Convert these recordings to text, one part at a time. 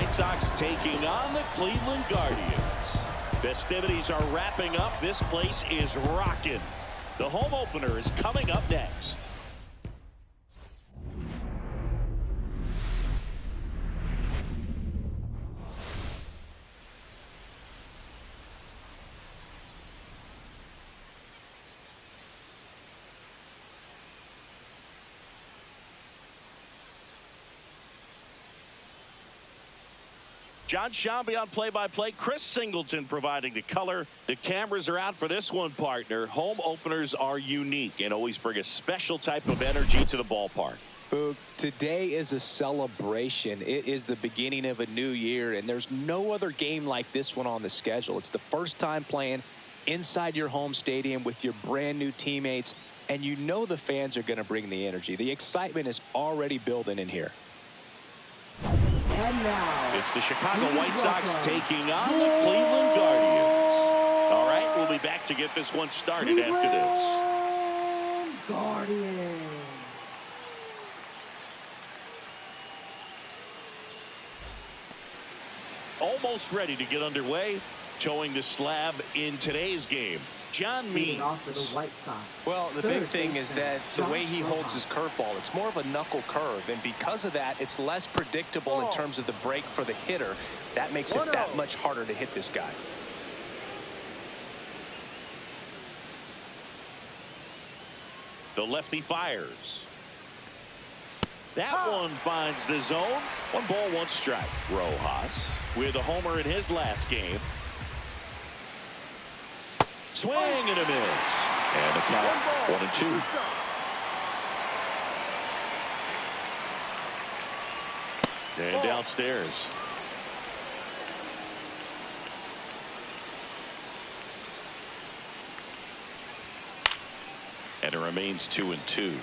White Sox taking on the Cleveland Guardians. Festivities are wrapping up. This place is rocking. The home opener is coming up next. John Shambi on play-by-play. Chris Singleton providing the color. The cameras are out for this one, partner. Home openers are unique and always bring a special type of energy to the ballpark. Boog, today is a celebration. It is the beginning of a new year, and there's no other game like this one on the schedule. It's the first time playing inside your home stadium with your brand new teammates, and you know the fans are going to bring the energy. The excitement is already building in here. And now, it's the Chicago White Sox taking on the Cleveland Guardians. All right, we'll be back to get this one started after this. Guardians. Almost ready to get underway. Towing the slab in today's game, John Means. Well, the big thing is that the way he holds his curveball, it's more of a knuckle curve, and because of that, it's less predictable in terms of the break for the hitter. That makes it that much harder to hit this guy. The lefty fires. That one finds the zone. 1 ball, 1 strike. Rojas with a homer in his last game. Swing and a miss. And the count 1-2. And downstairs. And it remains 2-2.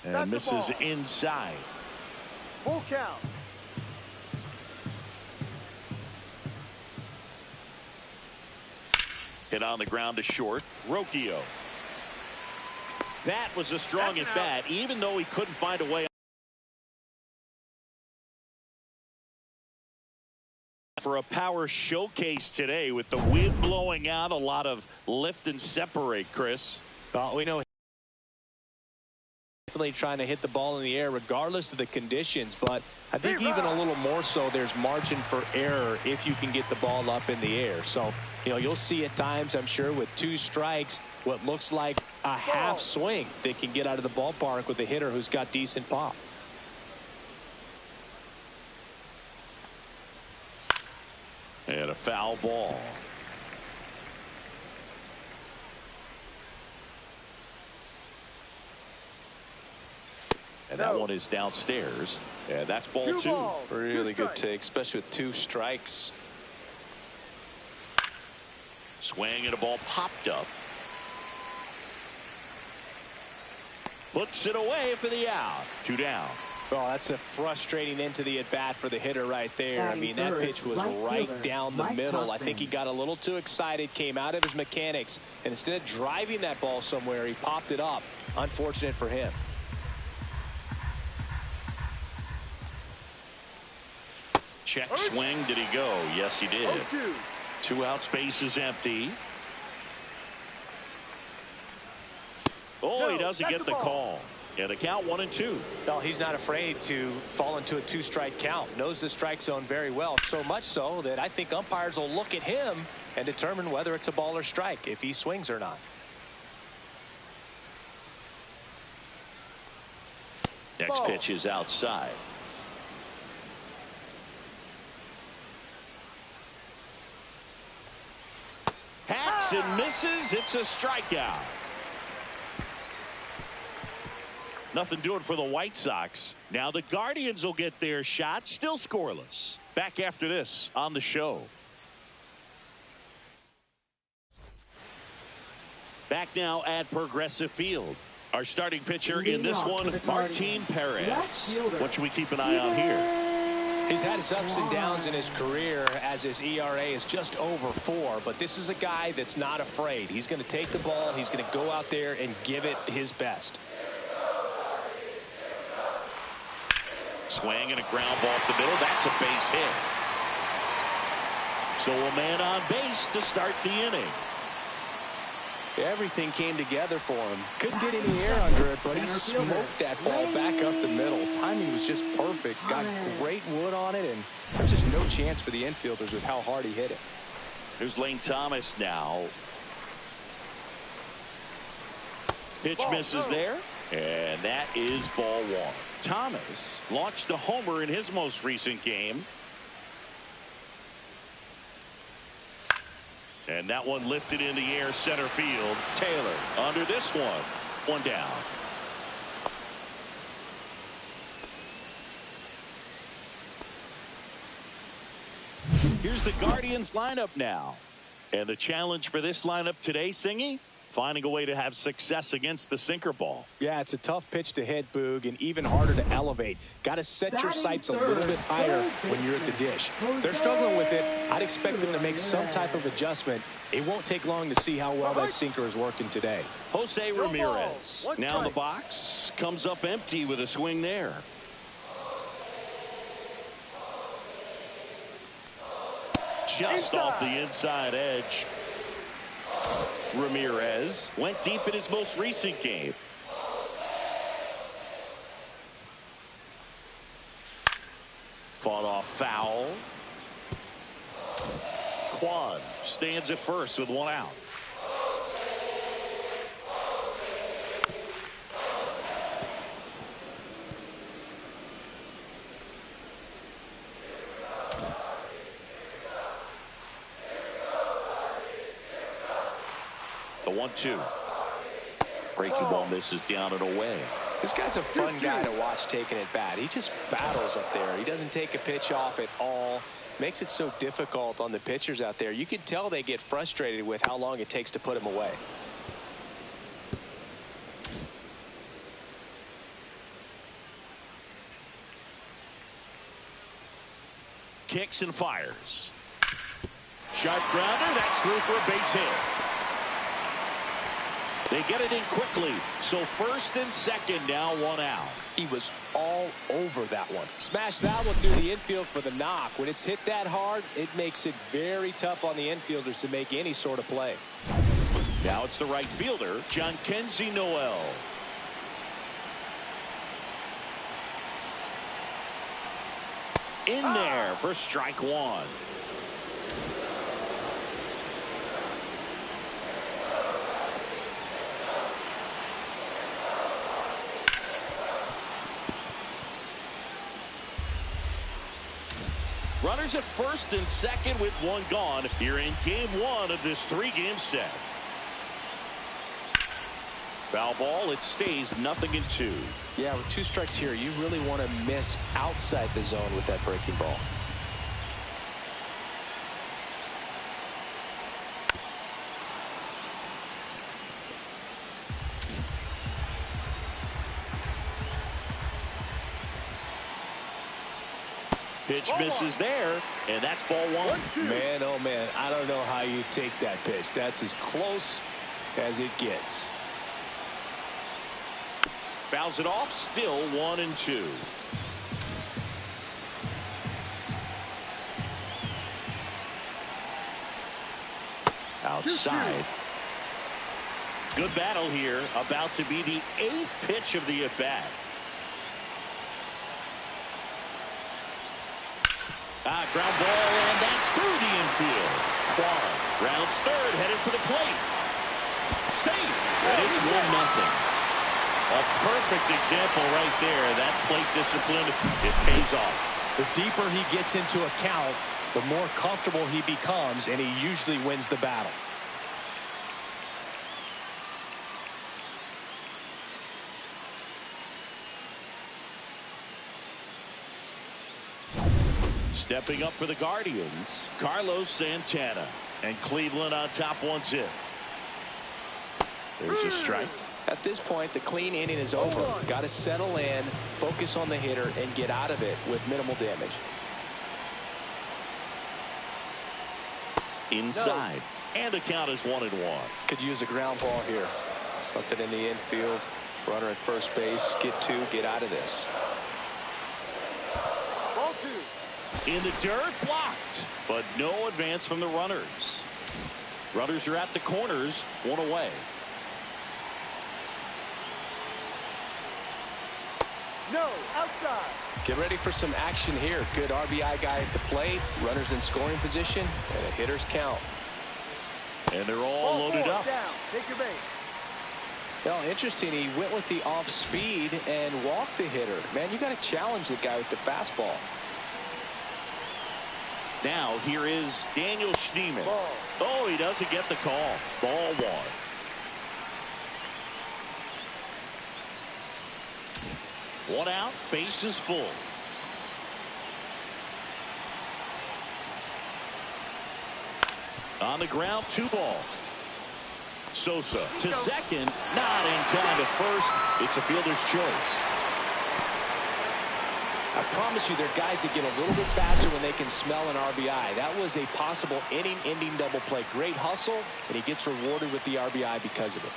And misses inside. Full count. Hit on the ground to short. Rocchio. That was a strong at bat, even though he couldn't find a way for a power showcase today with the wind blowing out. A lot of lift and separate, Chris. Well, we know definitely trying to hit the ball in the air regardless of the conditions, but I think even a little more so there's margin for error if you can get the ball up in the air. So, you know, you'll see at times, I'm sure, with 2 strikes, what looks like a half swing that can get out of the ballpark with a hitter who's got decent pop. And a foul ball. And that one is downstairs. And that's ball 2. Really good take, especially with 2 strikes. Swing and a ball popped up. Puts it away for the out. 2 down. Oh, that's a frustrating end to the at-bat for the hitter right there. I mean, that pitch was right down the middle. I think he got a little too excited, came out of his mechanics, and instead of driving that ball somewhere, he popped it up. Unfortunate for him. Check swing. Did he go? Yes, he did. 2 outs, base is empty. Oh, he doesn't get the call. Yeah, the count 1-2. No, he's not afraid to fall into a 2-strike count. Knows the strike zone very well. So much so that I think umpires will look at him and determine whether it's a ball or strike, if he swings or not. Next pitch is outside. Hacks and misses. It's a strikeout. Nothing doing for the White Sox. Now the Guardians will get their shot. Still scoreless. Back after this on the show. Back now at Progressive Field. Our starting pitcher in this one, Martin Perez. What should we keep an eye on here? He's had his ups and downs in his career as his ERA is just over 4, but this is a guy that's not afraid. He's going to take the ball. He's going to go out there and give it his best. Swing and a ground ball up the middle. That's a base hit. So a man on base to start the inning. Everything came together for him. Couldn't get any air under it, but he smoked that ball back up the middle. Timing was just perfect. Got great wood on it, and there's just no chance for the infielders with how hard he hit it. Here's Lane Thomas now. Pitch misses there, and that is ball 1. Thomas launched a homer in his most recent game. And that one lifted in the air center field. Taylor under this one. 1 down. Here's the Guardians lineup now. And the challenge for this lineup today, Singy, finding a way to have success against the sinker ball. Yeah, it's a tough pitch to hit, Boog, and even harder to elevate. Got to set your sights a little bit higher when you're at the dish. They're struggling with it. I'd expect them to make some type of adjustment. It won't take long to see how well that sinker is working today. Jose Ramirez now in the box. Comes up empty with a swing there. Just off the inside edge. Ramirez went deep in his most recent game. Fought off foul. Quan stands at first with 1 out. The 1-2. Breaking ball misses down and away. This guy's a fun guy to watch taking it bat. He just battles up there. He doesn't take a pitch off at all. Makes it so difficult on the pitchers out there. You can tell they get frustrated with how long it takes to put him away. Kicks and fires. Sharp grounder. That's through for a base hit. They get it in quickly. So first and second now, 1 out. He was all over that one. Smashed that one through the infield for the knock. When it's hit that hard, it makes it very tough on the infielders to make any sort of play. Now it's the right fielder, Jhonkensy Noel. In there for strike 1. Runners at first and second with 1 gone here in game 1 of this 3-game set. Foul ball. It stays 0-2. Yeah, with 2 strikes here, you really want to miss outside the zone with that breaking ball. Pitch misses there, and that's ball 1. Man, oh man, I don't know how you take that pitch. That's as close as it gets. Fouls it off, still 1-2. Outside. Good battle here, about to be the 8th pitch of the at-bat. Ground ball, and that's through the infield. Quan rounds third, headed for the plate. Safe, and it's 1-0. A perfect example right there. That plate discipline, it pays off. The deeper he gets into a count, the more comfortable he becomes, and he usually wins the battle. Stepping up for the Guardians, Carlos Santana, and Cleveland on top 1-0. There's a strike. At this point, the clean inning is over. Got to settle in, focus on the hitter, and get out of it with minimal damage. inside. No. And the count is 1-1. Could use a ground ball here. Something in the infield. Runner at first base. Get two. Get out of this. Ball 2. In the dirt, blocked. But no advance from the runners. Runners are at the corners. 1 away. No, outside. Get ready for some action here. Good RBI guy at the plate. Runners in scoring position. And a hitter's count. And they're all loaded up. Down. Take your base. Well, interesting. He went with the off speed and walked the hitter. Man, you got to challenge the guy with the fastball. Now here is Daniel Schneemann. Ball. Oh, he doesn't get the call. Ball 1. One out, base is full. On the ground, 2 ball. Sosa to second, not in time at first. It's a fielder's choice. I promise you, there are guys that get a little bit faster when they can smell an RBI. That was a possible inning-ending double play. Great hustle, and he gets rewarded with the RBI because of it.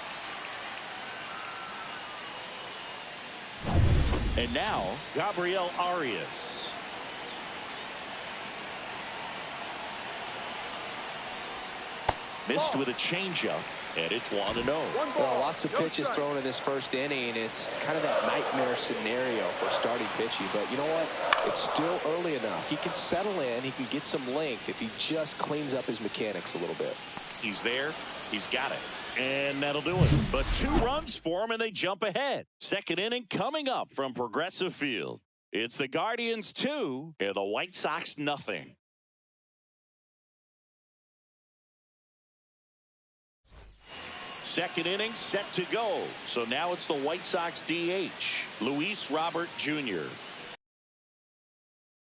And now, Gabriel Arias. Missed with a changeup, and it's 1-0. Well, lots of pitches thrown in this first inning. It's kind of that nightmare scenario for starting pitching. But you know what? It's still early enough. He can settle in. He can get some length if he just cleans up his mechanics a little bit. He's there. He's got it. And that'll do it. But 2 runs for him, and they jump ahead. Second inning coming up from Progressive Field. It's the Guardians 2 and the White Sox nothing. Second inning set to go. So now it's the White Sox DH, Luis Robert Jr.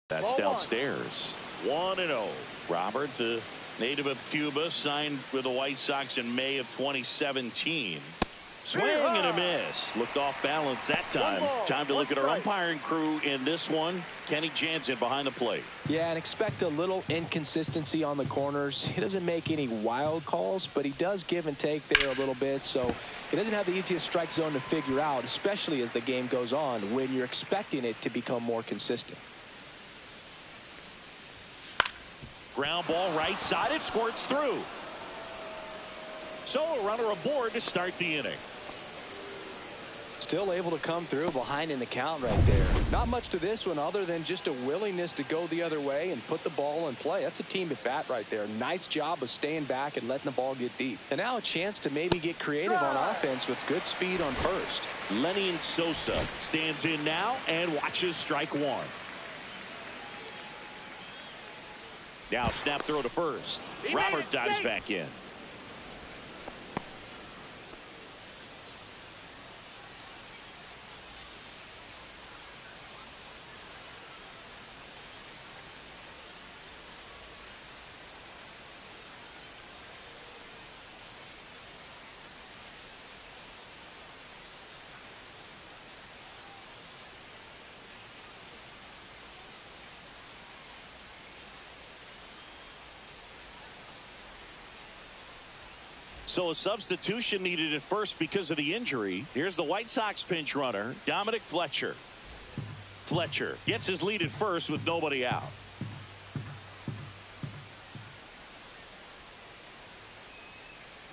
That's Ball downstairs. 1-0. Robert, the native of Cuba, signed with the White Sox in May of 2017. Swing and a miss. Looked off balance that time. Time to look at our umpiring crew in this one. Kenny Jansen behind the plate. Yeah, and expect a little inconsistency on the corners. He doesn't make any wild calls, but he does give and take there a little bit. So he doesn't have the easiest strike zone to figure out, especially as the game goes on when you're expecting it to become more consistent. Ground ball right side. It squirts through. So a runner aboard to start the inning. Still able to come through behind in the count right there. Not much to this one other than just a willingness to go the other way and put the ball in play. That's a team at bat right there. Nice job of staying back and letting the ball get deep. And now a chance to maybe get creative on offense with good speed on first. Lenny Sosa stands in now and watches strike 1. Now snap throw to first. Robert dives back in. So a substitution needed at first because of the injury. Here's the White Sox pinch runner, Dominic Fletcher. Fletcher gets his lead at first with nobody out.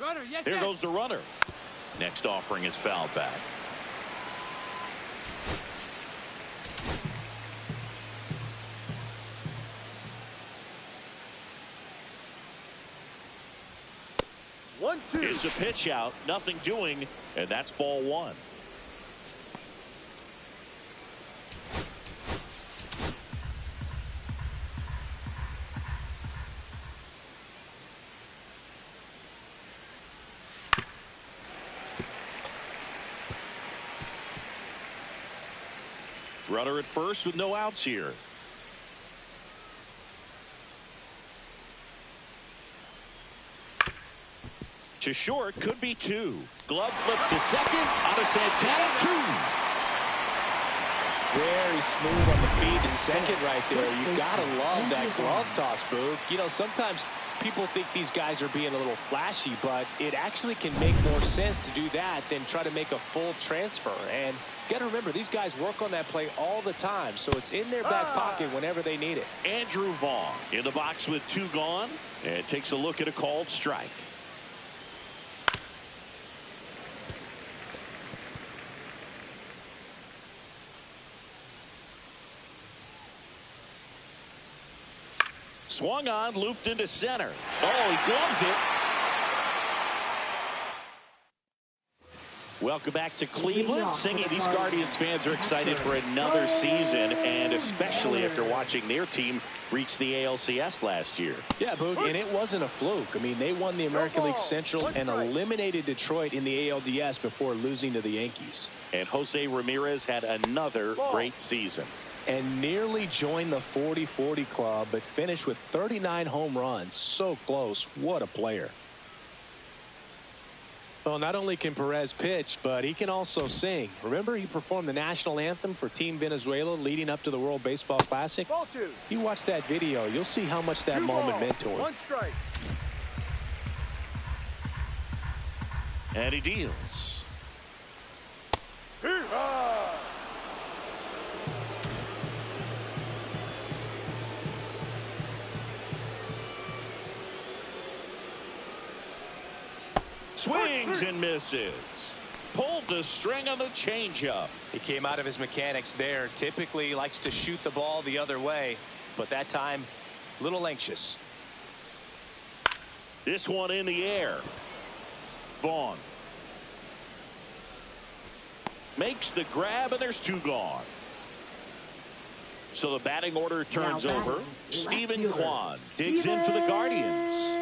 Runner, yes, There goes the runner. Next offering is fouled back. It's a pitch out, nothing doing, and that's ball 1. Runner at first with no outs here. To short, could be 2. Glove flip to second. Out of Santana, 2. Very smooth on the feed to second right there. You gotta love that glove toss, Boog. You know, sometimes people think these guys are being a little flashy, but it actually can make more sense to do that than try to make a full transfer. And got to remember, these guys work on that play all the time, so it's in their back pocket whenever they need it. Andrew Vaughn in the box with 2 gone, and takes a look at a called strike. Swung on, looped into center. Oh, he gloves it. Welcome back to Cleveland. Singing, these Guardians fans are excited for another season, and especially after watching their team reach the ALCS last year. Yeah, Boog, and it wasn't a fluke. I mean, they won the American League Central and eliminated Detroit in the ALDS before losing to the Yankees. And Jose Ramirez had another great season. And nearly joined the 40-40 club, but finished with 39 home runs. So close. What a player. Well, not only can Perez pitch, but he can also sing. Remember, he performed the national anthem for Team Venezuela leading up to the World Baseball Classic? If you watch that video, you'll see how much that moment meant to him. 1 strike. And he deals. Swings and misses. Pulled the string on the changeup. He came out of his mechanics there. Typically he likes to shoot the ball the other way, but that time a little anxious. This one in the air. Vaughn makes the grab, and there's 2 gone. So the batting order turns over. Stephen Kwan digs in for the Guardians.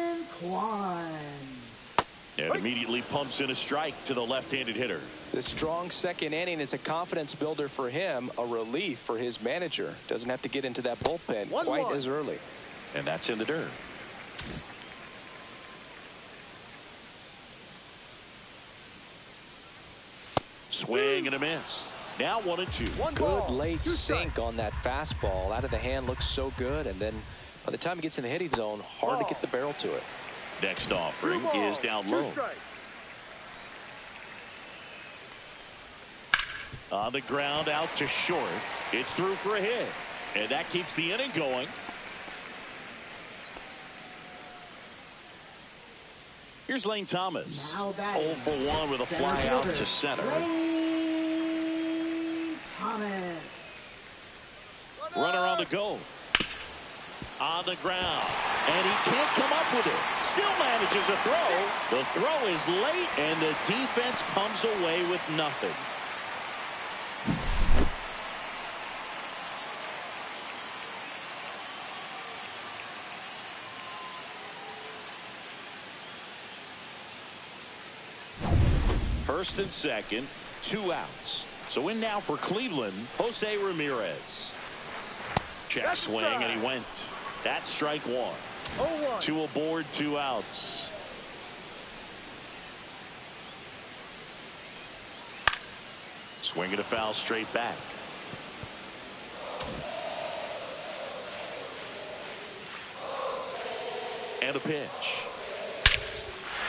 And immediately pumps in a strike to the left-handed hitter. The strong second inning is a confidence builder for him, a relief for his manager. Doesn't have to get into that bullpen quite as early. And that's in the dirt. Swing and a miss. Now 1-2. Good late sink on that fastball. Out of the hand, looks so good. And then by the time it gets in the hitting zone, hard to get the barrel to it. Next offering is down low. On the ground, out to short. It's through for a hit. And that keeps the inning going. Here's Lane Thomas. 0 for 1 with a fly out to center. Runner on the go. On the ground. And he can't come up with it. Still manages a throw. The throw is late, and the defense comes away with nothing. First and second, 2 outs. So in now for Cleveland, Jose Ramirez. Check swing, and he went. That's strike 1. 2 aboard, 2 outs. Swing and a foul straight back. And a pitch.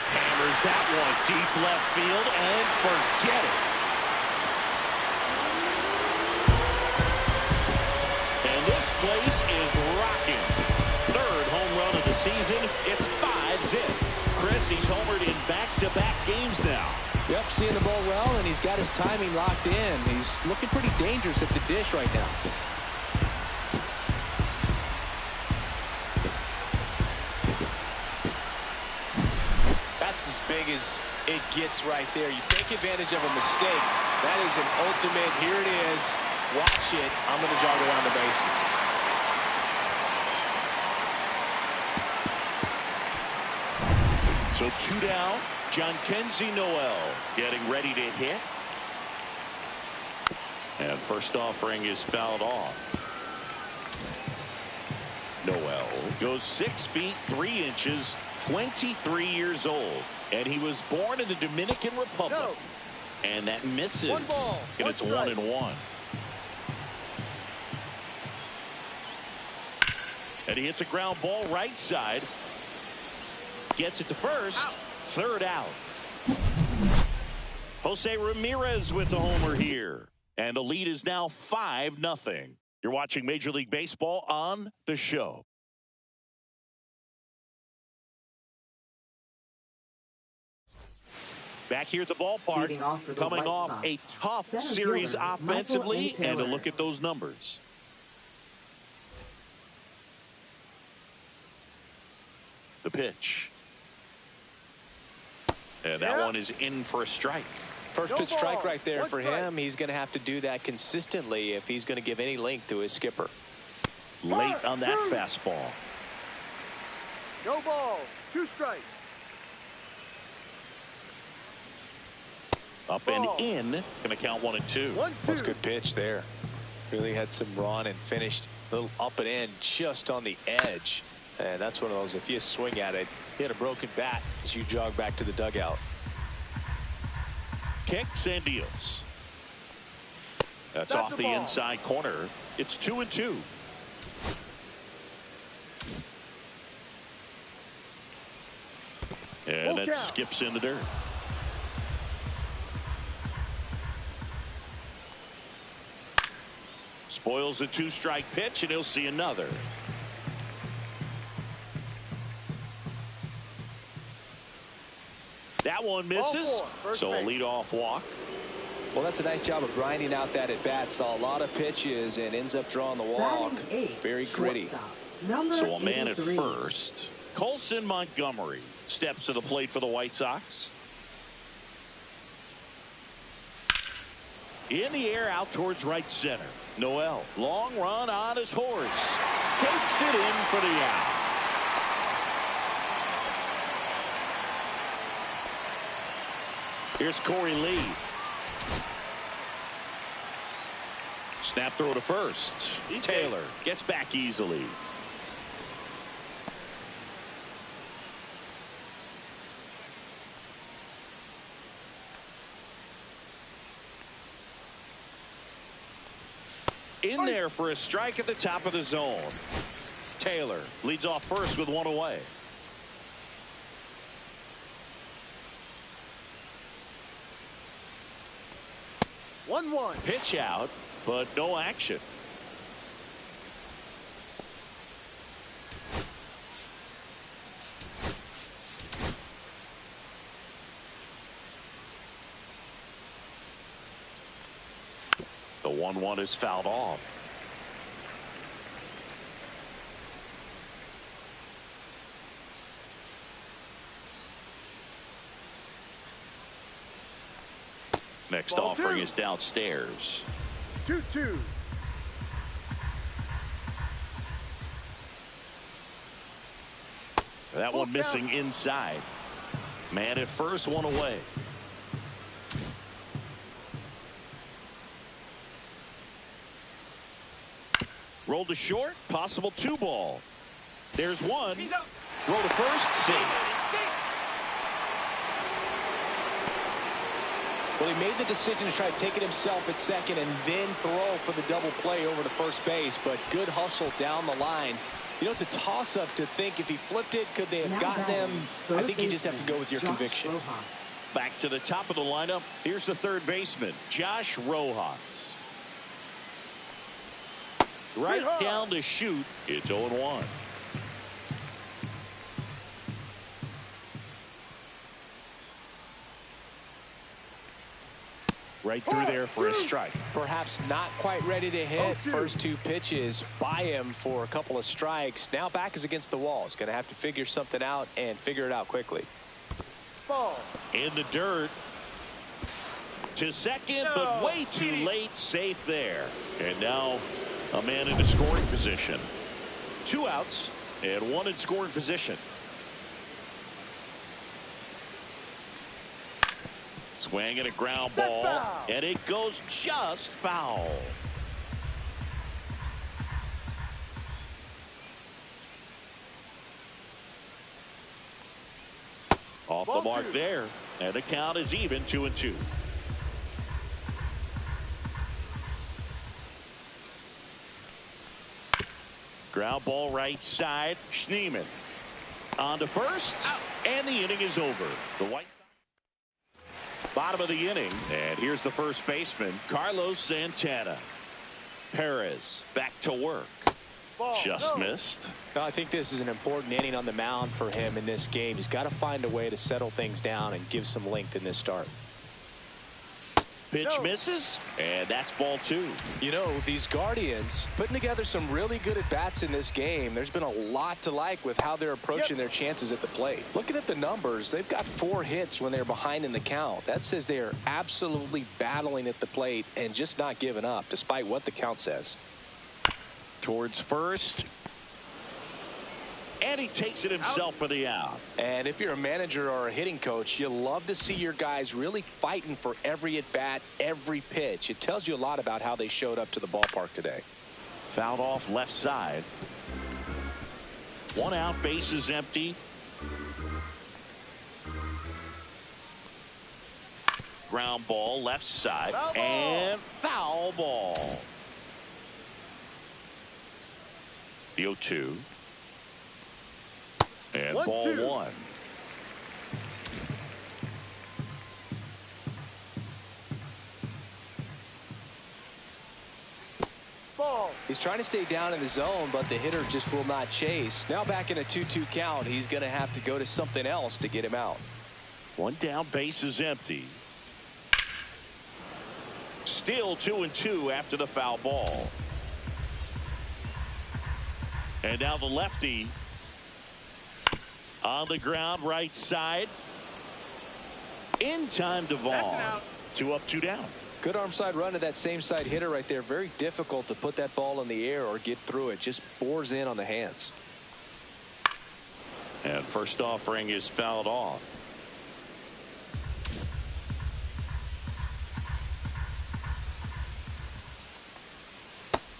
Hammers that one deep left field, and forget it. And this place is rocking. 3rd home run of the season. It's 5-zip. Chris, he's homered in back-to-back games now. Yep, seeing the ball well, and he's got his timing locked in. He's looking pretty dangerous at the dish right now. That's as big as it gets right there. You take advantage of a mistake. That is an ultimate, here it is. Watch it. I'm going to jog around the bases. So 2 down. Jhonkensy Noel getting ready to hit. And first offering is fouled off. Noel goes 6 feet 3 inches, 23 years old. And he was born in the Dominican Republic. And that misses. And it's 1-1. And he hits a ground ball right side. Gets it to first. Third out. Jose Ramirez with the homer here. And the lead is now 5-0. You're watching Major League Baseball on The Show. Back here at the ballpark, coming off a tough series offensively, and a look at those numbers. The pitch. And that one is in for a strike. First pitch strike right there for him. He's going to have to do that consistently if he's going to give any length to his skipper. Late on that fastball. No ball. 2 strikes. Up and in. Going to count 1 and 2. That's a good pitch there. Really had some run and finished a little up and in just on the edge. And that's one of those, if you swing at it, hit a broken bat as you jog back to the dugout. Kicks and deals. That's off the inside corner. It's 2 and 2. And that skips in the dirt. Spoils the 2-strike pitch, and he'll see another. That one misses, so a leadoff walk. Well, that's a nice job of grinding out that at-bat. Saw a lot of pitches and ends up drawing the walk. Very gritty. So a man at first. Colson Montgomery steps to the plate for the White Sox. In the air out towards right center. Noel, long run on his horse. Takes it in for the out. Here's Corey Lee. Snap throw to first. Taylor gets back easily. In there for a strike at the top of the zone. Taylor leads off first with 1 away. One. Pitch out, but no action. The 1-1 is fouled off. Next offering is downstairs. 2-2. That one missing inside. Man at first, 1 away. Rolled to short, possible 2-ball. There's one. Roll to first, safe. Well, he made the decision to try to take it himself at second and then throw for the double play over to first base, but good hustle down the line. You know, it's a toss-up to think if he flipped it, could they have gotten him? I think you just have to go with your conviction. Back to the top of the lineup. Here's the third baseman, Josh Rojas. Right down to shoot. It's 0-1. Right through there for a strike. Perhaps not quite ready to hit. First 2 pitches by him for a couple of strikes. Now back is against the wall. He's going to have to figure something out and figure it out quickly. Ball. In the dirt. To second, but way too late. Safe there. And now a man into scoring position. 2 outs and 1 in scoring position. Swing and a ground ball, and it goes just foul. Off the mark there, and the count is even, 2-2. Ground ball right side, Schneemann. On to first, and the inning is over. The White Sox, bottom of the inning, and here's the first baseman, Carlos Santana. Perez back to work. Just missed. No, I think this is an important inning on the mound for him in this game. He's got to find a way to settle things down and give some length in this start. Pitch misses, and that's ball 2. You know, these Guardians putting together some really good at-bats in this game. There's been a lot to like with how they're approaching their chances at the plate. Looking at the numbers, they've got 4 hits when they're behind in the count. That says they are absolutely battling at the plate and just not giving up, despite what the count says. Towards first. And he takes it himself for the out. And if you're a manager or a hitting coach, you love to see your guys really fighting for every at-bat, every pitch. It tells you a lot about how they showed up to the ballpark today. Fouled off left side. 1 out, bases empty. Ground ball left side. Foul ball. And foul ball. The 0-2. And 1-2. ball 1. Ball. He's trying to stay down in the zone, but the hitter just will not chase. Now back in a 2-2 count, he's going to have to go to something else to get him out. 1 down, bases empty. Still 2-2 after the foul ball. And now the lefty on the ground, right side. In time to Vaughn. 2 up, 2 down. Good arm side run to that same side hitter right there. Very difficult to put that ball in the air or get through it. Just bores in on the hands. And first offering is fouled off.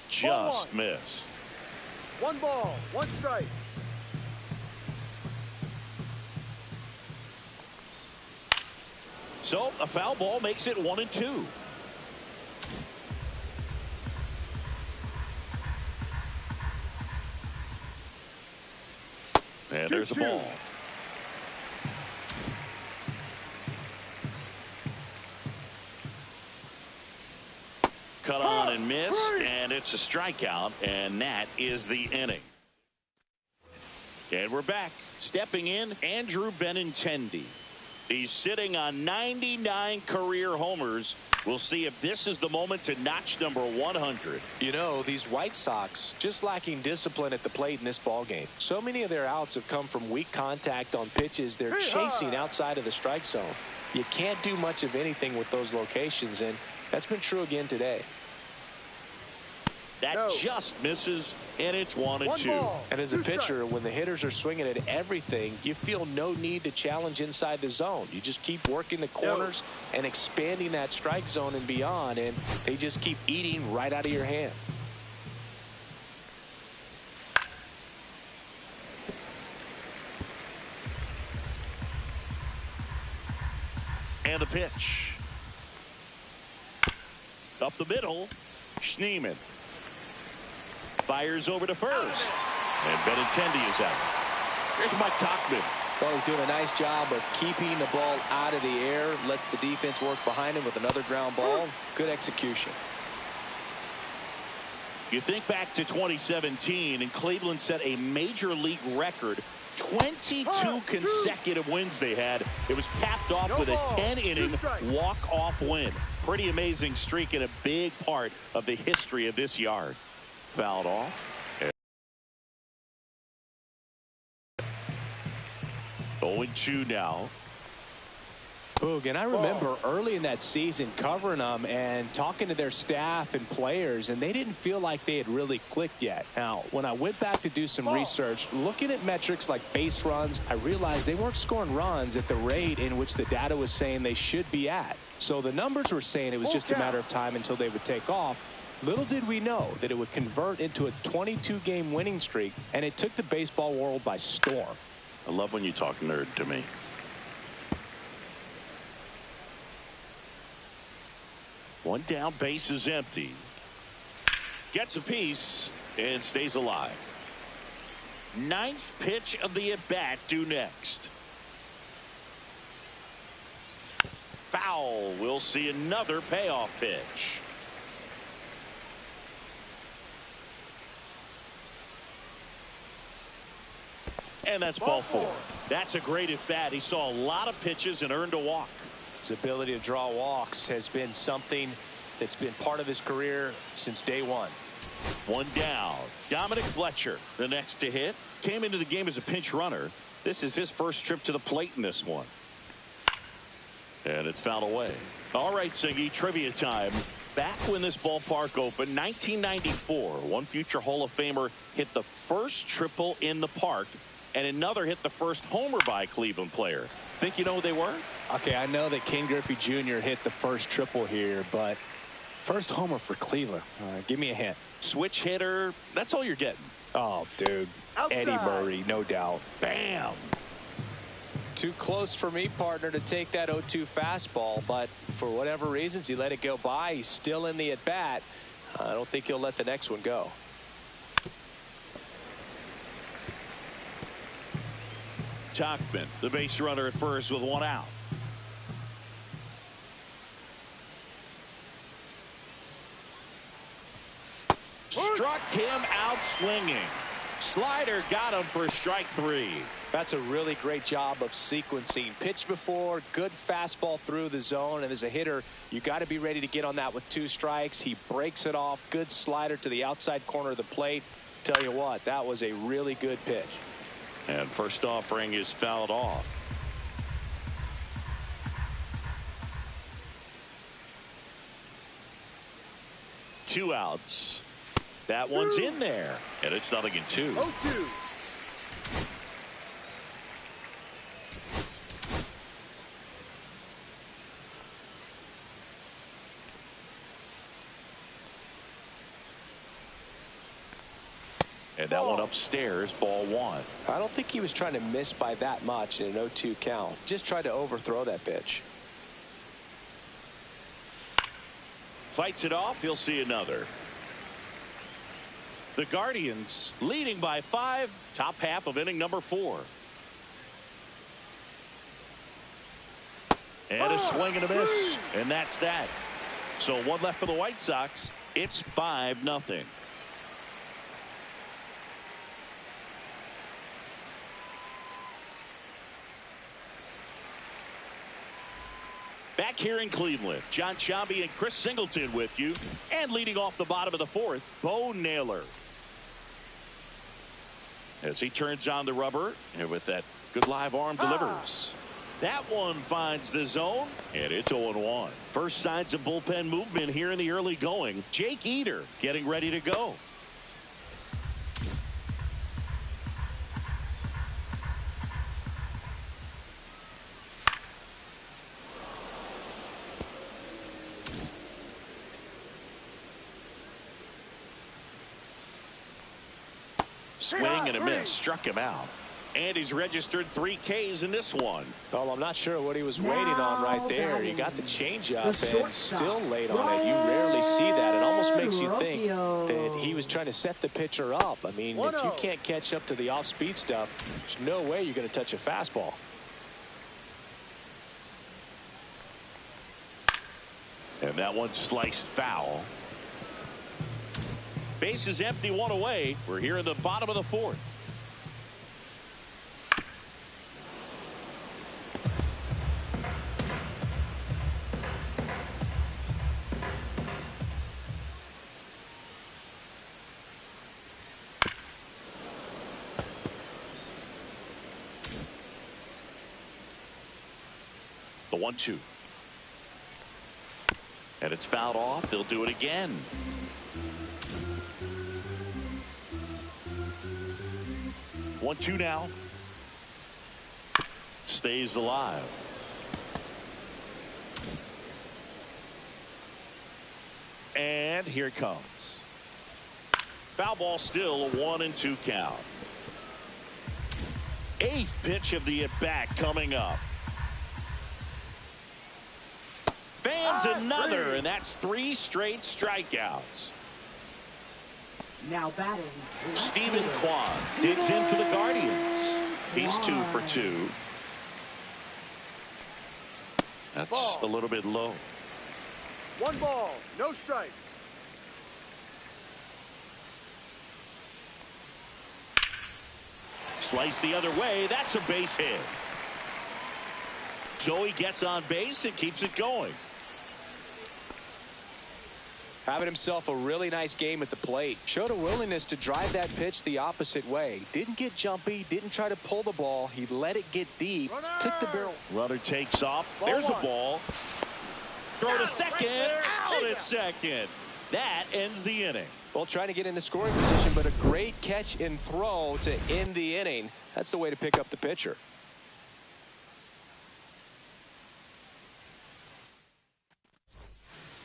Just missed. 1 ball, 1 strike. So a foul ball makes it 1-2. And there's a ball. Cut on and missed, and it's a strikeout, and that is the inning. And we're back. Stepping in, Andrew Benintendi. He's sitting on 99 career homers. We'll see if this is the moment to notch number 100. You know, these White Sox just lacking discipline at the plate in this ballgame. So many of their outs have come from weak contact on pitches they're chasing outside of the strike zone. You can't do much of anything with those locations, and that's been true again today. That just misses, and it's 1-2. Ball, and as a pitcher, when the hitters are swinging at everything, you feel no need to challenge inside the zone. You just keep working the corners and expanding that strike zone and beyond, and they just keep eating right out of your hand. And the pitch. Up the middle, Schneemann. Fires over to first. And Benintendi is out. Here's Mike Tauchman. Well, he's doing a nice job of keeping the ball out of the air. Lets the defense work behind him with another ground ball. Good execution. You think back to 2017, and Cleveland set a major league record. 22 consecutive wins they had. It was capped off with a 10-inning walk-off win. Pretty amazing streak and a big part of the history of this yard. Fouled off. 0-2 now. Boog, and I remember early in that season covering them and talking to their staff and players, and they didn't feel like they had really clicked yet. Now, when I went back to do some research, looking at metrics like base runs, I realized they weren't scoring runs at the rate in which the data was saying they should be at. So the numbers were saying it was just a matter of time until they would take off. Little did we know that it would convert into a 22-game winning streak, and it took the baseball world by storm. I love when you talk nerd to me. One down, base is empty. Gets a piece and stays alive. Ninth pitch of the at-bat due next. Foul. We'll see another payoff pitch. And that's ball four. That's a great at-bat. He saw a lot of pitches and earned a walk. His ability to draw walks has been something that's been part of his career since day one. One down. Dominic Fletcher, the next to hit, came into the game as a pinch runner. This is his first trip to the plate in this one. And it's fouled away. All right, Singy, trivia time. Back when this ballpark opened, 1994, one future Hall of Famer hit the first triple in the park, and another hit the first homer by a Cleveland player. Think you know who they were? Okay, I know that Ken Griffey Jr. hit the first triple here, but first homer for Cleveland. Give me a hint. Switch hitter. That's all you're getting. Oh, dude. Outside. Eddie Murray, no doubt. Bam. Too close for me, partner, to take that 0-2 fastball, but for whatever reasons, he let it go by. He's still in the at-bat. I don't think he'll let the next one go. Tachman, the base runner at first with one out. Struck him out swinging. Slider got him for strike three. That's a really great job of sequencing. Pitch before, good fastball through the zone, and as a hitter, you got to be ready to get on that with 2 strikes. He breaks it off. Good slider to the outside corner of the plate. Tell you what, that was a really good pitch. And first offering is fouled off. Two outs. That one's in there, and it's 0-2. 0-2. And that one upstairs, ball one. I don't think he was trying to miss by that much in an 0-2 count. Just tried to overthrow that pitch. Fights it off. He'll see another. The Guardians leading by 5. Top half of inning number 4. And a swing and a miss. And that's that. So one left for the White Sox. It's 5-0. Back here in Cleveland, John Sciambi and Chris Singleton with you. And leading off the bottom of the 4th, Bo Naylor. As he turns on the rubber, and with that good live arm delivers. That one finds the zone, and it's 0-1. First signs of bullpen movement here in the early going. Jake Eder getting ready to go. Swing and a miss. Struck him out. And he's registered 3 Ks in this one. Well, I'm not sure what he was waiting on right there. He got the changeup and still late on it. You rarely see that. It almost makes you think that he was trying to set the pitcher up. I mean, if you can't catch up to the off-speed stuff, there's no way you're going to touch a fastball. And that one sliced foul. Base is empty, 1 away. We're here in the bottom of the 4th. The 1-2. And it's fouled off. They'll do it again. 1-2 now. Stays alive. And here it comes. Foul ball, still a 1-2 count. 8th pitch of the at-bat coming up. Fans another, and that's 3 straight strikeouts. Now batting. Steven Kwan digs in for the Guardians. He's 2 for 2. That's Ball. a little bit low. 1 ball, no strike. Slice the other way. That's a base hit. Joey gets on base and keeps it going. Having himself a really nice game at the plate. Showed a willingness to drive that pitch the opposite way. Didn't get jumpy, didn't try to pull the ball. He let it get deep, took the barrel. Runner takes off. Ball There's one. a ball. Throw to second. there. Out at second. That ends the inning. Well, trying to get into scoring position, but a great catch and throw to end the inning. That's the way to pick up the pitcher.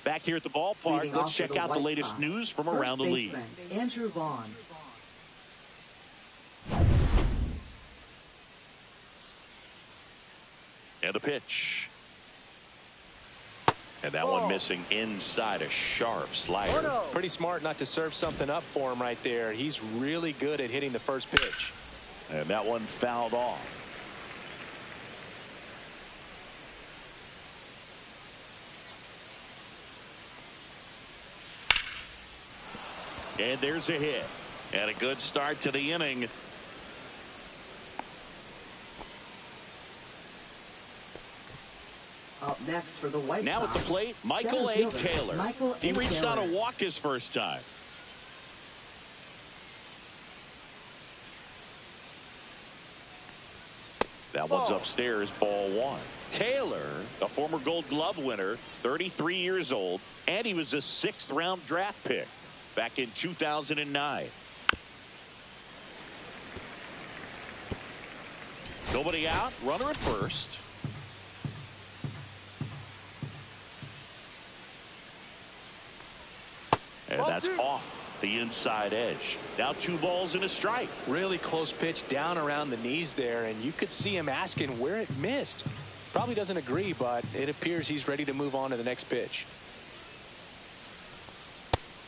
Back here at the ballpark, Leading let's off for check the out the White latest Sox, news from first around the league. baseman, Andrew Vaughn. And a pitch. And that Ball. one missing inside a sharp slider. 1-0. Pretty smart not to serve something up for him right there. He's really good at hitting the first pitch. And that one fouled off. And there's a hit. And a good start to the inning. Up next for the White Now Sox. at the plate, Michael A. center fielder, Taylor. Michael He A. reached out a Taylor. walk his first time. That one's Ball. upstairs, ball 1. Taylor, a former Gold Glove winner, 33 years old, and he was a 6th round draft pick back in 2009. Nobody out, runner at first. And Ball that's 2. off the inside edge. Now 2 balls and a strike. Really close pitch down around the knees there, and you could see him asking where it missed. Probably doesn't agree, but it appears he's ready to move on to the next pitch.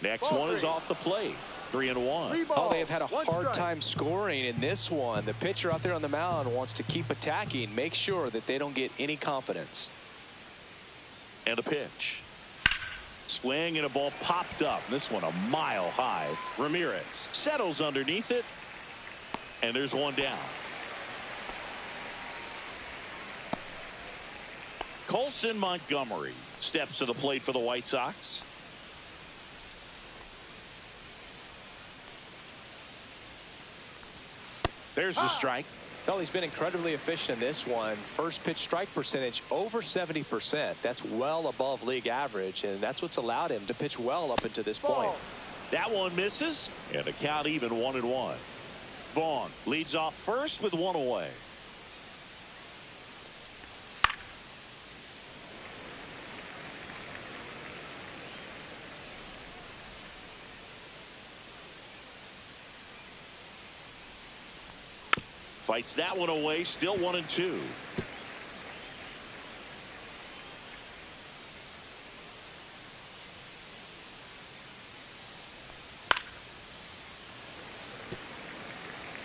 Next Ball one is 3. off the plate. 3-1. 3 balls, Oh, they have had a 1 hard strike. time scoring in this one. The pitcher out there on the mound wants to keep attacking, make sure that they don't get any confidence. And a pitch. Swing and a ball popped up. This one a mile high. Ramirez settles underneath it. And there's one down. Colson Montgomery steps to the plate for the White Sox. There's the strike. Well, he's been incredibly efficient in this one. First pitch strike percentage over 70%. That's well above league average, and that's what's allowed him to pitch well up until this point. Ball. That one misses, and the count even 1-1. Vaughn leads off first with 1 away. Fights that one away, still 1-2.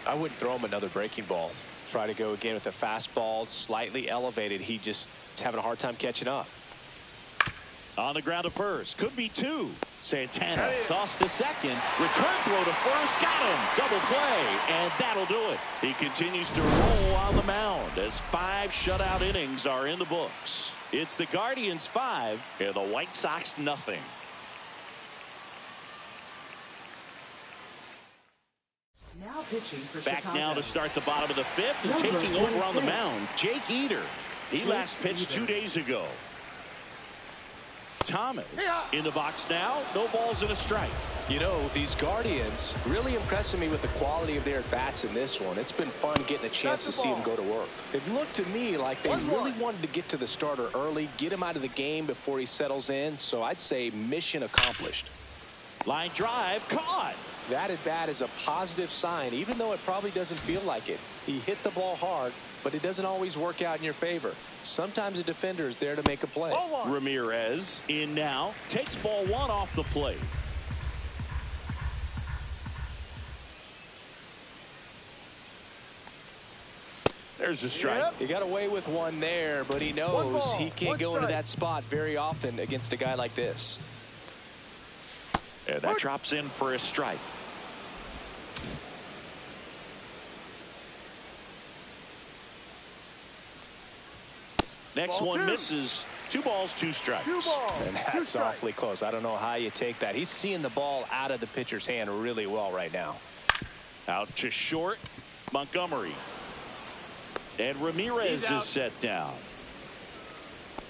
I wouldn't throw him another breaking ball. Try to go again with the fastball, slightly elevated. He just is having a hard time catching up. On the ground to first. Could be 2. Santana tossed to second. Return throw to first. Got him. Double play. And that'll do it. He continues to roll on the mound as 5 shutout innings are in the books. It's the Guardians 5 and the White Sox nothing. Now pitching for Back Chicago. now to start the bottom of the 5th and Number taking over on the 26. mound. Jake Eater. He Jake last pitched Eater. 2 days ago. Thomas in the box now. No balls and a strike. You know, these Guardians really impressing me with the quality of their at-bats in this one. It's been fun getting a chance to That's the see them ball. go to work. It looked to me like they 1-1. really wanted to get to the starter early, get him out of the game before he settles in. So I'd say mission accomplished. Line drive caught. That at-bat is a positive sign, even though it probably doesn't feel like it. He hit the ball hard, but it doesn't always work out in your favor. Sometimes a defender is there to make a play. Ball 1. Ramirez in now. Takes ball 1 off the plate. There's a strike. Yep. He got away with one there, but he knows he can't go into that spot very often against a guy like this. And that drops in for a strike. Next Ball one two. misses. 2 balls, 2 strikes. 2 balls. And 2 that's strikes. awfully close. I don't know how you take that. He's seeing the ball out of the pitcher's hand really well right now. Out to short, Montgomery. And Ramirez is set down.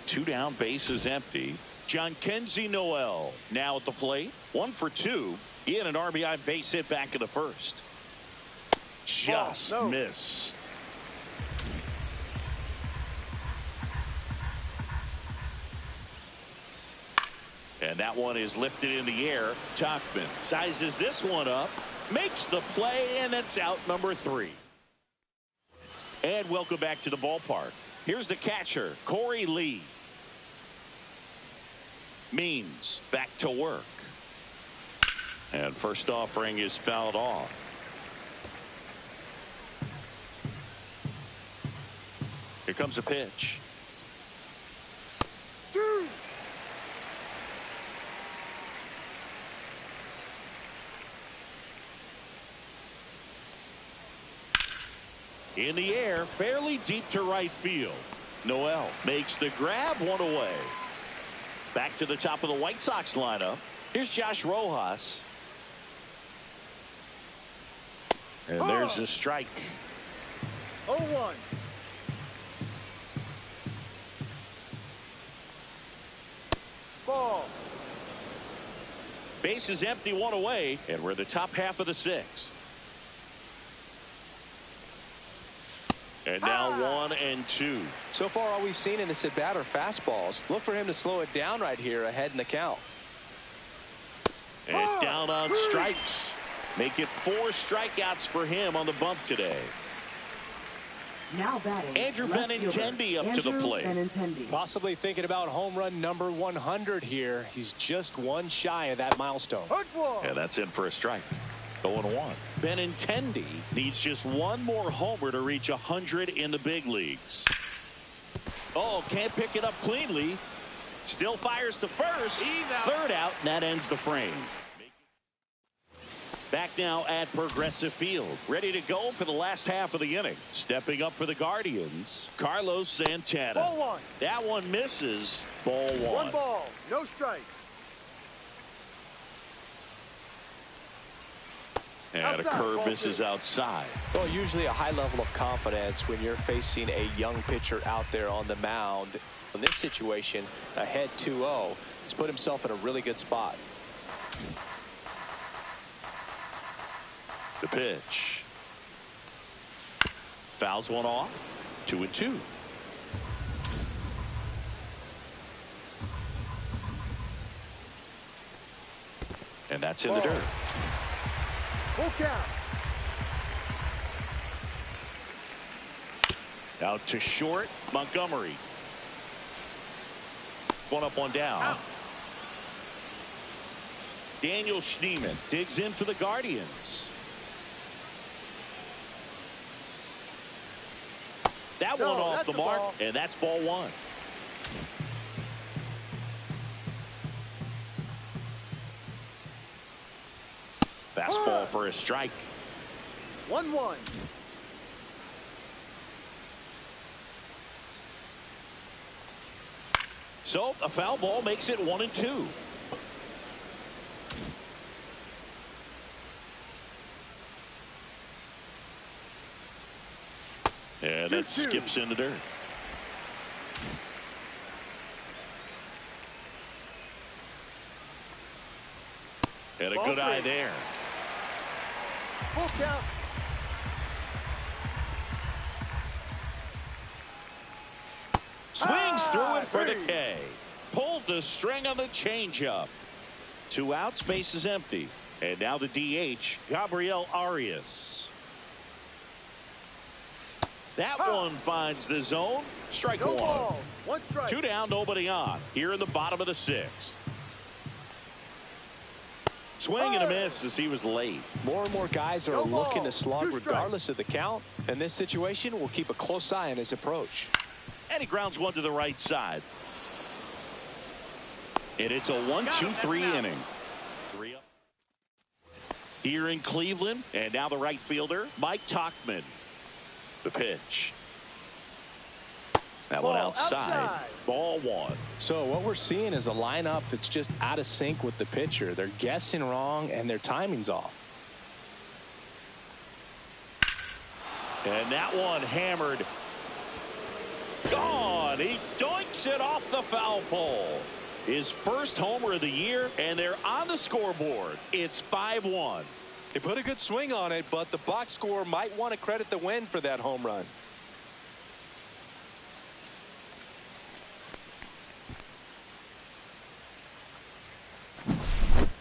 2 down, base is empty. John Kenzie Noel now at the plate. 1 for 2. He had an RBI base hit back in the first. Just no. missed. And that one is lifted in the air. Tauchman sizes this one up, makes the play, and it's out number 3. And welcome back to the ballpark. Here's the catcher, Corey Lee. Means back to work. And first offering is fouled off. Here comes a pitch. In the air, fairly deep to right field. Noel makes the grab, 1 away. Back to the top of the White Sox lineup. Here's Josh Rojas. And there's a strike. 0-1. Ball. Base is empty, 1 away, and we're the top half of the 6th. And now 1 and 2. So far, all we've seen in this at bat are fastballs. Look for him to slow it down right here ahead in the count. And down on strikes. Make it 4 strikeouts for him on the bump today. Now batting. Andrew left Benintendi fielder, up to the Andrew plate. Benintendi. Possibly thinking about home run number 100 here. He's just 1 shy of that milestone. Hard ball. And that's in for a strike. 0-1. Benintendi needs just 1 more homer to reach 100 in the big leagues. Oh, can't pick it up cleanly. Still fires to first. Third out, and that ends the frame. Back now at Progressive Field. Ready to go for the last half of the inning. Stepping up for the Guardians, Carlos Santana. Ball 1. That one misses. Ball 1. 1 ball. No strike. And a Outside, curve ball misses 2. outside. Well, usually a high level of confidence when you're facing a young pitcher out there on the mound. In this situation, ahead 2-0, he's put himself in a really good spot. The pitch. Fouls one off. 2-2. And that's in the dirt. Full count. Out to short, Montgomery. 1 up, 1 down. Out. Daniel Schneemann digs in for the Guardians. That one off that's the the mark, ball. and that's ball 1. Fastball for a strike. 1-1. So a foul ball makes it 1-2. And it 2-2. skips in the dirt. And a Ball good eye 3. there. Full count. Swings through it for the 3. K. Pulled the string on the changeup. 2 outs, base is empty. And now the DH, Gabriel Arias. That one finds the zone. Strike No 1. ball. 1 strike. 2 down, nobody on. Here in the bottom of the 6th. Swing and a miss as he was late. More and more guys are No looking ball. to slug 2 strikes. regardless of the count. In this situation, we'll keep a close eye on his approach. And he grounds one to the right side. And it's a 1-2-3 inning. 3 up. Here in Cleveland, and now the right fielder, Mike Tauchman. The pitch. That one outside. Ball 1. So what we're seeing is a lineup that's just out of sync with the pitcher. They're guessing wrong, and their timing's off. And that one hammered. Gone. He doinks it off the foul pole. His first homer of the year, and they're on the scoreboard. It's 5-1. They put a good swing on it, but the box score might want to credit the win for that home run.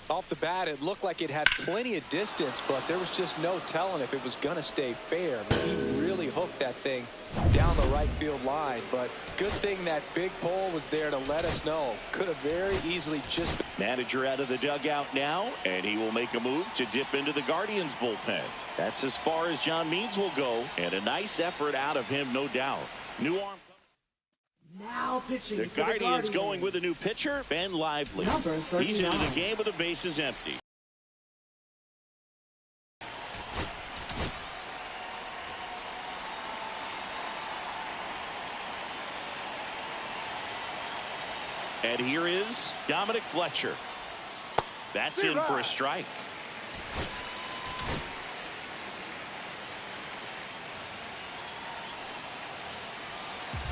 Off the bat, it looked like it had plenty of distance, but there was just no telling if it was going to stay fair. I mean, he really hooked that thing down the right field line, but good thing that big pole was there to let us know. Could have very easily just been. Manager out of the dugout now, and he will make a move to dip into the Guardians bullpen. That's as far as John Means will go, and a nice effort out of him, no doubt. New arm. Now pitching The for the Guardians going with a new pitcher, Ben Lively. Number He's into 39. the game with the bases empty. And here is Dominic Fletcher. That's in for a strike.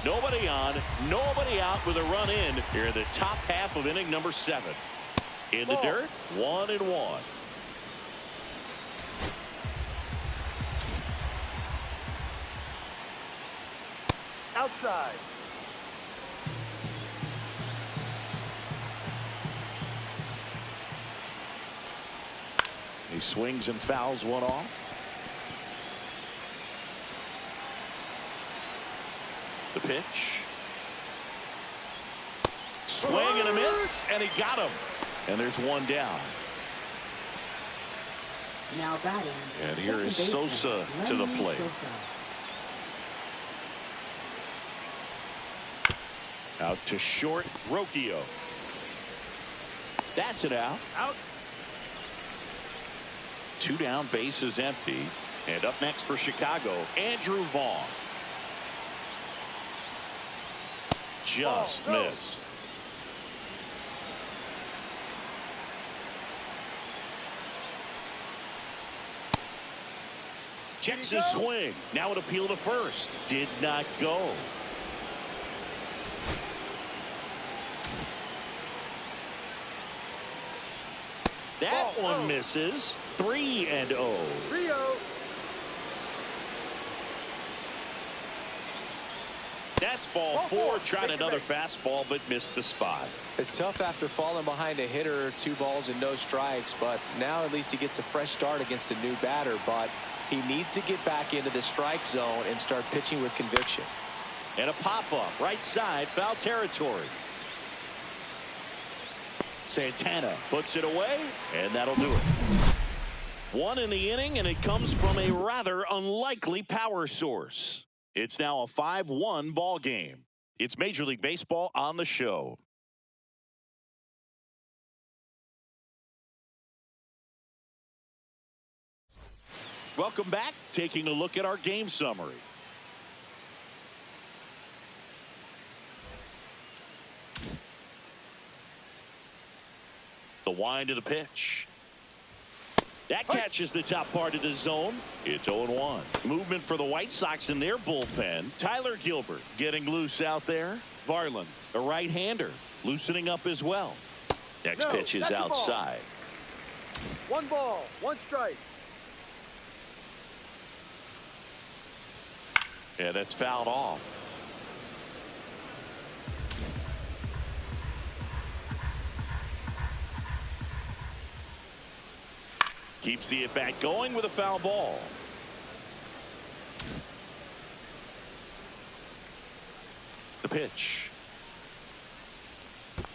Nobody on, nobody out with a run in here in the top half of inning number 7. In the dirt, 1-1. Outside. He swings and fouls one off. The pitch. Swing and a miss, and he got him. And there's one down. Now batting. And here is second baseman, Sosa to the Lenny plate. Sosa. Out to short, Rocchio. That's it out. Out. 2 down, bases empty. And up next for Chicago, Andrew Vaughn. Just Ball, go. missed. Checks his swing. Now an appeal to first. Did not go. That Ball, one oh. misses. 3-0. Rio. That's ball Ball 4. four. Tried Take the another base. fastball, but missed the spot. It's tough after falling behind a hitter, 2 balls and no strikes, but now at least he gets a fresh start against a new batter, but he needs to get back into the strike zone and start pitching with conviction. And a pop-up, right side, foul territory. Santana puts it away, and that'll do it. 1 in the inning, and it comes from a rather unlikely power source. It's now a 5-1 ball game. It's Major League Baseball on the show. Welcome back. Taking a look at our game summary. The wind of the pitch. That catches the top part of the zone. It's 0-1. Movement for the White Sox in their bullpen. Tyler Gilbert getting loose out there. Varland, a right-hander, loosening up as well. Next pitch is that's a ball. outside. 1 ball, 1 strike. Yeah, that's fouled off. Keeps the at-bat going with a foul ball. The pitch.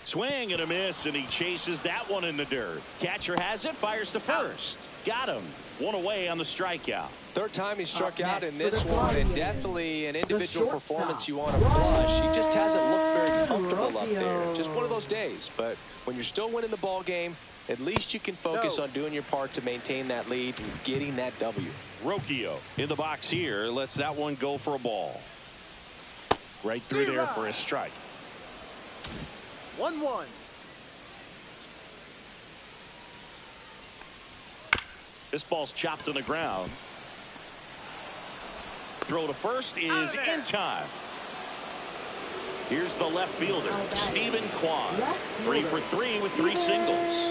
Swing and a miss, and he chases that one in the dirt. Catcher has it, fires to first. Got him. One away on the strikeout. Third time he struck out in for this the one, and Guardians, definitely an individual shortstop, performance you want to flush. He just hasn't looked very comfortable up there. Rocchio. Just one of those days. But when you're still winning the ball game, at least you can focus No. on doing your part to maintain that lead and getting that W. Rocchio in the box here. Lets that one go for a ball. Right through there for a strike. 1-1. This ball's chopped on the ground. Throw to first is in time. Here's the left fielder, Stephen Kwan. 3 for 3 with 3 singles.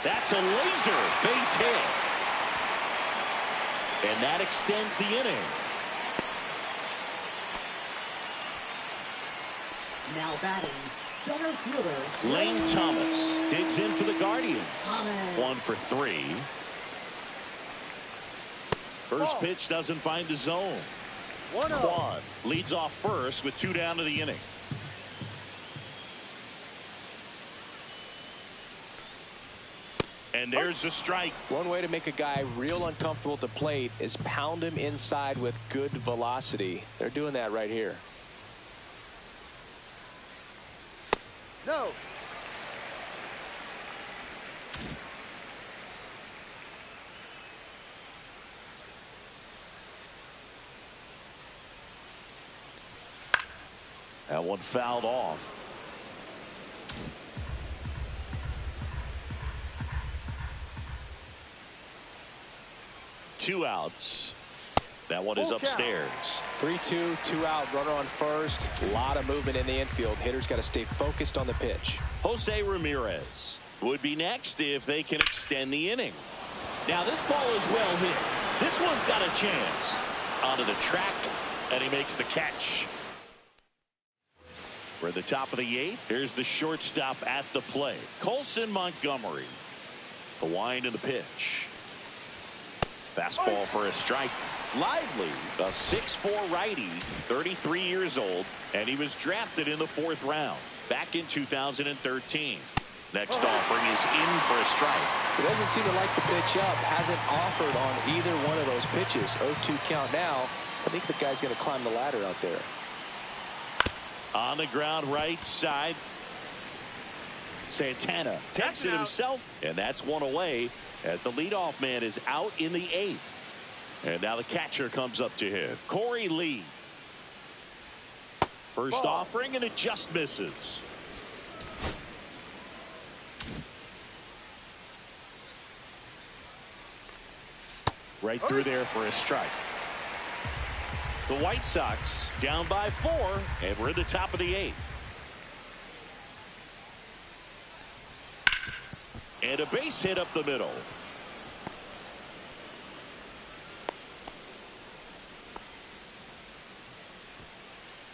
That's a laser base hit. And that extends the inning. Now batting, center fielder Lane Thomas digs in for the Guardians. Thomas. 1 for 3. First pitch doesn't find the zone. 1-0. Kwan leads off first with 2 down to the inning. And there's a strike. One way to make a guy real uncomfortable at the plate is pound him inside with good velocity. They're doing that right here. No. That one fouled off. Two outs. That one is Full count. upstairs. 3-2, 2 out, runner on first. A lot of movement in the infield. Hitters got to stay focused on the pitch. Jose Ramirez would be next if they can extend the inning. Now this ball is well hit. This one's got a chance. Onto the track, and he makes the catch. We're at the top of the 8th. Here's the shortstop at the plate, Colson Montgomery. The wind and the pitch. Fastball for a strike. Lively, a 6'4" righty, 33 years old, and he was drafted in the 4th round back in 2013. Next offering is in for a strike. He doesn't seem to like the pitch up. Hasn't offered on either one of those pitches. 0-2 count now. I think the guy's going to climb the ladder out there. On the ground right side. Santana takes it himself, and that's one away as the leadoff man is out in the 8th. And now the catcher comes up to him, Corey Lee. First offering, and it just misses. Right through there for a strike. The White Sox down by 4, and we're at the top of the 8th. And a base hit up the middle.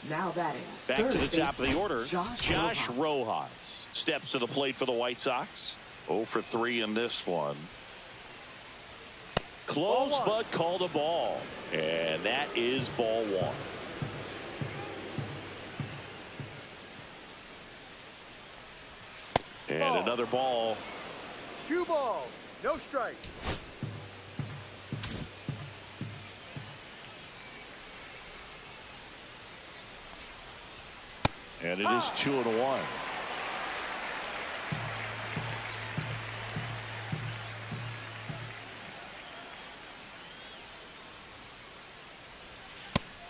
now batting. Back to the top of the order. Josh Rojas steps to the plate for the White Sox. 0 for 3 in this one. Close, but called a ball. And that is ball 1. And another ball. 2 balls, no strike. And it is 2-1.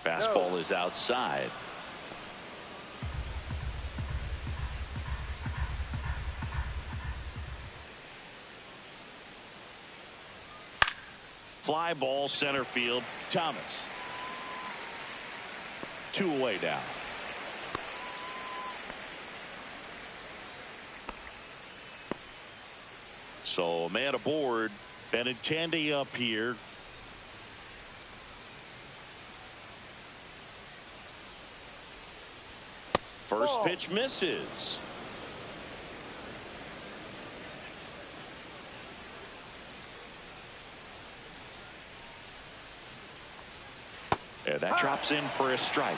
Fastball is outside. Fly ball center field. Thomas. 2 away now. So man aboard. Benintendi up here. First pitch misses. And that drops in for a strike.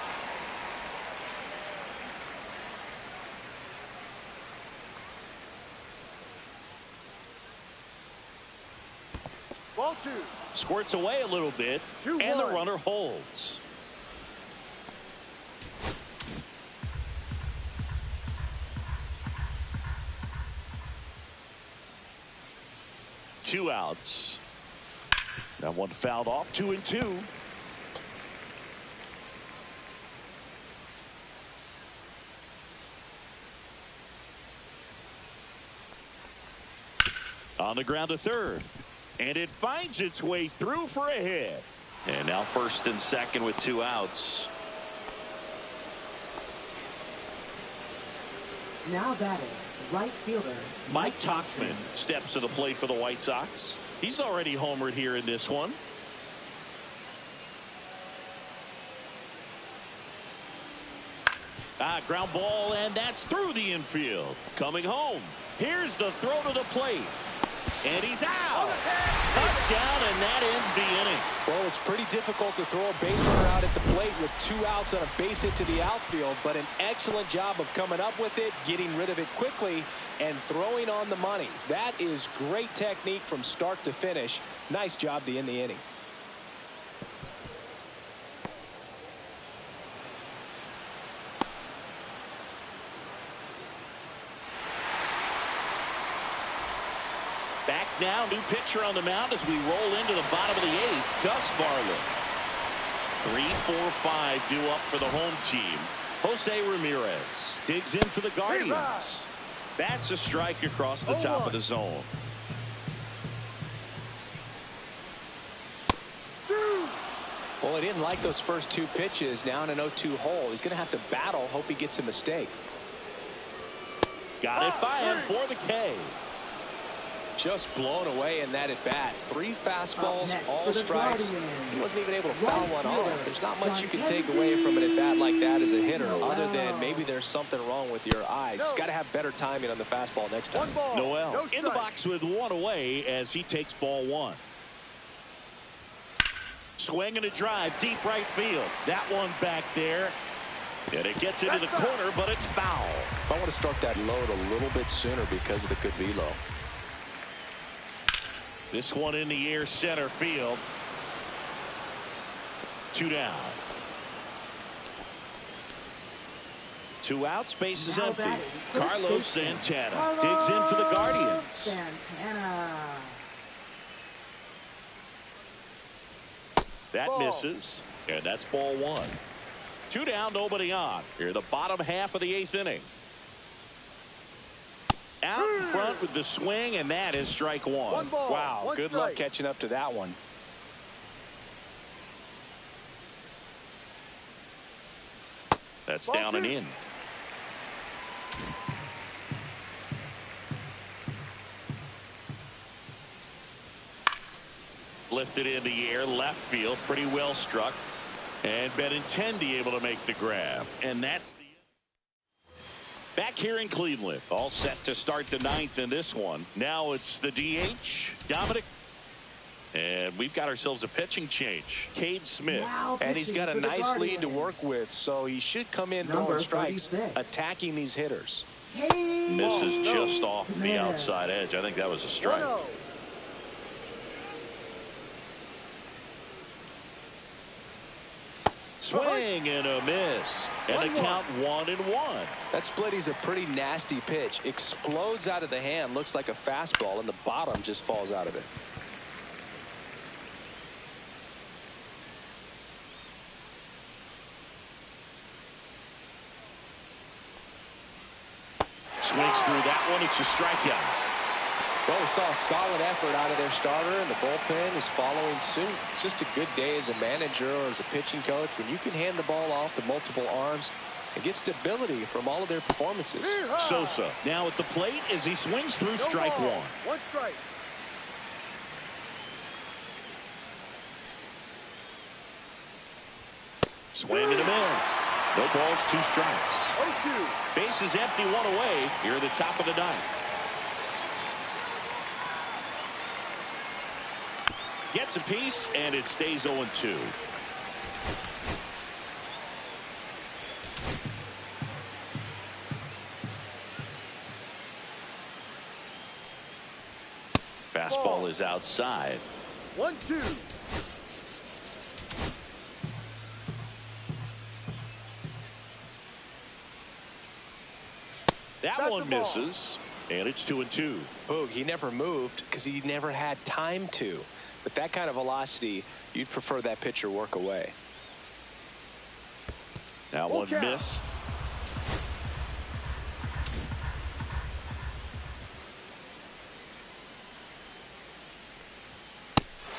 Squirts away a little bit, and the runner holds. Two outs. That one fouled off. 2-2. On the ground to third. And it finds its way through for a hit. And now first and second with two outs. Now batting, right fielder Mike Tauchman steps to the plate for the White Sox. He's already homered here in this one. Ground ball, and that's through the infield. Coming home. Here's the throw to the plate. And he's out. Cut down, and that ends the inning. Well, it's pretty difficult to throw a base runner out at the plate with two outs on a base hit to the outfield, but an excellent job of coming up with it, getting rid of it quickly, and throwing on the money. That is great technique from start to finish. Nice job to end the inning. Back now, new pitcher on the mound as we roll into the bottom of the eighth. Gus Varland. 3-4-5 due up for the home team. Jose Ramirez digs in for the Guardians. That's a strike across the top of the zone. Well, he didn't like those first two pitches. Now in an 0-2 hole. He's going to have to battle. Hope he gets a mistake. Got it by him for the K. Just blown away in that at bat. 3 fastballs, all strikes. He wasn't even able to foul one off. There's not much you can take away from an at bat like that as a hitter, other than maybe there's something wrong with your eyes. Got to have better timing on the fastball next time. Noel in the box with one away as he takes ball one. Swing and a drive, deep right field. That one back there. And it gets into the corner, but it's foul. I want to start that load a little bit sooner because of the good velo. This one in the air, center field. 2 down. 2 outs, base is empty. Carlos Santana digs in for the Guardians. Santana. That misses, and that's ball 1. 2 down, nobody on. Here, the bottom half of the 8th inning. Out in front with the swing, and that is strike 1. Wow, good luck catching up to that one. That's down and in. Lifted in the air, left field, pretty well struck. And Benintendi able to make the grab. And that's the back here in Cleveland. All set to start the 9th in this one. Now it's the DH, Dominic. And we've got ourselves a pitching change. Cade Smith. And he's got a nice lead to work with, so he should come in throwing strikes, attacking these hitters. Misses just off the outside edge. I think that was a strike. Swing and a miss. And the count 1-1. That split is a pretty nasty pitch. Explodes out of the hand. Looks like a fastball, and the bottom just falls out of it. Swings through that one. It's a strikeout. Well, we saw a solid effort out of their starter, and the bullpen is following suit. It's just a good day as a manager or as a pitching coach when you can hand the ball off to multiple arms and get stability from all of their performances. Sosa now at the plate as he swings through strike 1. 1 strike. Swing and a miss. No balls, 2 strikes. 0-2. Base is empty, 1 away here at the top of the 9th. Gets a piece, and it stays 0-2. Fastball is outside. 1-2. That That's one a ball. misses, and it's 2-2. Boog, he never moved because he never had time to. But that kind of velocity, you'd prefer that pitcher work away. That Full one count. missed.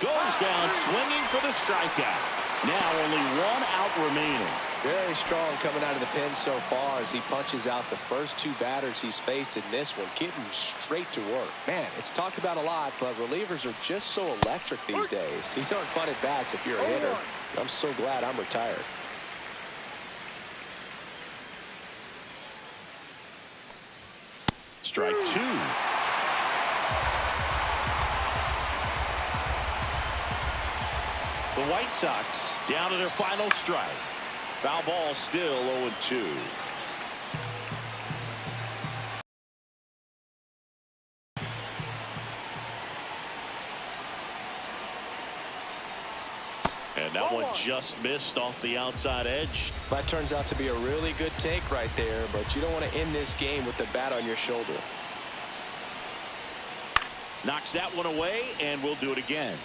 Goes down swinging for the strikeout. Now only one out remaining. Very strong coming out of the pen so far as he punches out the first two batters he's faced in this one, getting straight to work. Man, it's talked about a lot, but relievers are just so electric these days. These aren't fun at bats if you're a hitter. I'm so glad I'm retired. Strike two. The White Sox down to their final strike. Foul ball still 0-2. And that one just missed off the outside edge. That turns out to be a really good take right there, but you don't want to end this game with the bat on your shoulder. Knocks that one away, and we'll do it again.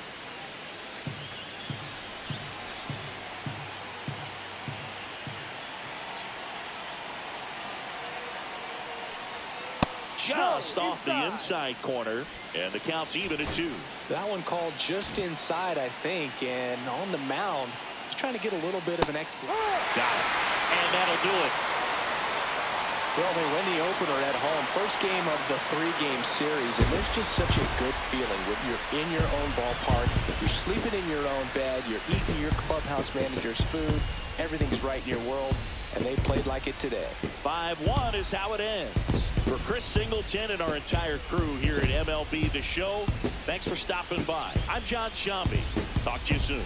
Just off the inside corner, and the count's even at 2. That one called just inside, I think, and on the mound, he's trying to get a little bit of an explanation. Got it. And that'll do it. Well, they win the opener at home. First game of the 3-game series, and there's just such a good feeling when you're in your own ballpark, you're sleeping in your own bed, you're eating your clubhouse manager's food, everything's right in your world, and they played like it today. 5-1 is how it ends. For Chris Singleton and our entire crew here at MLB The Show, thanks for stopping by. I'm John Shambi. Talk to you soon.